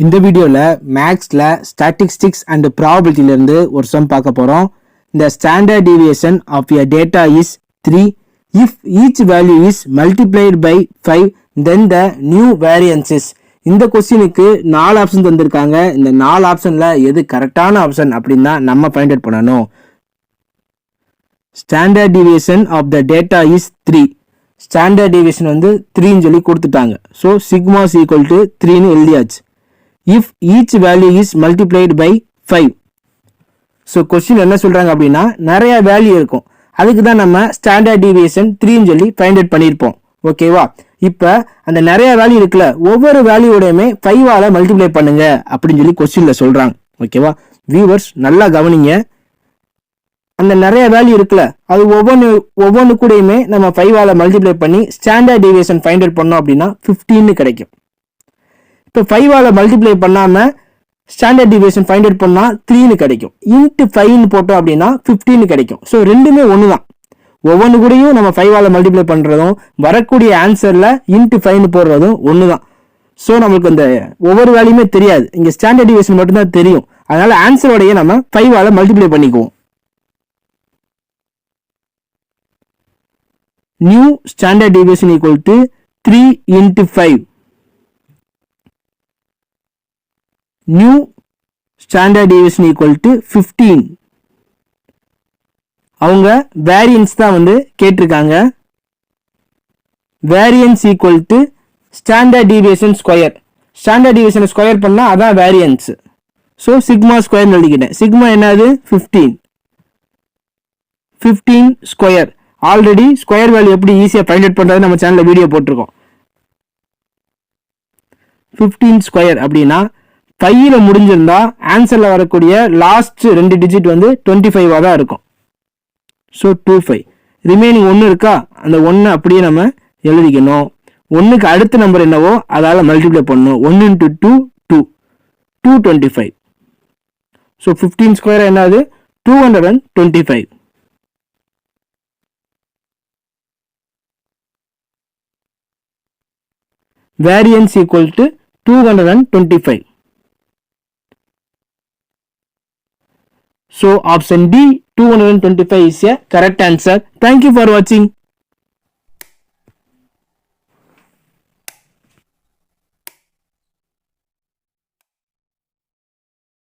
இந்த வீடியோல மேக்ஸ்ல ஸ்டாட்டிஸ்டிக்ஸ் அண்ட் ப்ராபபிலிட்டில இருந்து ஒரு சம் பார்க்க போறோம். The standard deviation of a data is 3 if each value is multiplied by 5 then the new variance is. இந்த क्वेश्चनக்கு 4 ஆப்ஷன் தந்திருக்காங்க. இந்த 4 ஆப்ஷன்ல எது கரெக்டான ஆப்ஷன் அப்படினா நம்ம ஃபைண்ட் அவுட் பண்ணனும். Standard deviation of the data is 3. Standard deviation வந்து 3 ன்னு சொல்லி கொடுத்துட்டாங்க. So sigma is equal to 3 ன்னு எழுதியாச்சு. If each value is multiplied by 5. So question என்ன சொல்றாங்க அப்படின்னா நிறைய வேல்யூ இருக்கும். அதுக்கு தான் நம்ம ஸ்டாண்டர்ட் டீவியேஷன் 3 ன்னு சொல்லி ஃபைண்ட் அவுட் பண்ணிருப்போம். ஓகேவா? இப்போ அந்த நிறைய வேல்யூ இருக்குல ஒவ்வொரு வேல்யூவோடயுமே 5 ஆல மல்டிப்ளை பண்ணுங்க அப்படின்னு சொல்லி क्वेश्चनல சொல்றாங்க. ஓகேவா? வியூவர்ஸ் நல்லா கவனிங்க. அந்த நிறைய வேல்யூ இருக்குல அது ஒவ்வொன்னு கூடயுமே நம்ம 5 ஆல மல்டிப்ளை பண்ணி ஸ்டாண்டர்ட் டீவியேஷன் ஃபைண்ட் அவுட் பண்ணோம் அப்படின்னா 15 ன்னு கிடைக்கும். இப்போ 5 ஆல மல்டிப்ளை பண்ணாம ஸ்டாண்டர்ட் டீவியேஷன் ஃபைண்ட் அவுட் பண்ணா 3 ன்னு கிடைக்கும். இன்டு 5 ன்னு போட்டோம் அப்படின்னா 15 ன்னு கிடைக்கும். ஸோ ரெண்டுமே ஒன்று தான். ஒவ்வொன்று கூடயும் நம்ம 5 ஆல மல்டிப்ளை பண்றதும் வரக்கூடிய ஆன்சர்ல இன்டு 5 ன்னு போடுறதும் ஒன்று தான். ஸோ நமக்கு இந்த ஒவ்வொரு வேல்யூமே தெரியாது. இங்க ஸ்டாண்டர்ட் டீவியேஷன் மட்டும் தான் தெரியும். அதனால ஆன்சரோடைய நம்ம 5 ஆல மல்டிப்ளை பண்ணிக்குவோம். New standard deviation equal to 3 into 5. New standard deviation equal to 15. அவங்க variance தான் வந்து கேட்டிருக்காங்க. variance equal to standard deviation square. standard deviation square பண்ணா அதான் variance. so sigma square எழுதிக்கிட்டேன். sigma என்னது 15. 15 square. ஆல்ரெடி ஸ்கொயர் வேல்யூ எப்படி ஈஸியா ஃபைண்ட் அவுட் பண்றது நம்ம சேனல்ல வீடியோ போட்டிருக்கோம். 15 ஸ்கொயர் அப்படின்னா 5ல முடிஞ்சிருந்தா ஆன்சர்ல வரக்கூடிய லாஸ்ட் 2 டிஜிட் வந்து 25 தான் இருக்கும். ஸோ 25 ரிமைனிங் 1 இருக்கா அந்த 1 அப்படியே நம்ம எழுதிக்கணும். 1க்கு அடுத்த நம்பர் என்னவோ அதால மல்டிப்ளை பண்ணணும். 1 into 2 2 225. ஸோ 15 ஸ்கொயர் என்னது 225. variance equal to 225. So option D 225 is a correct answer. Thank you for watching.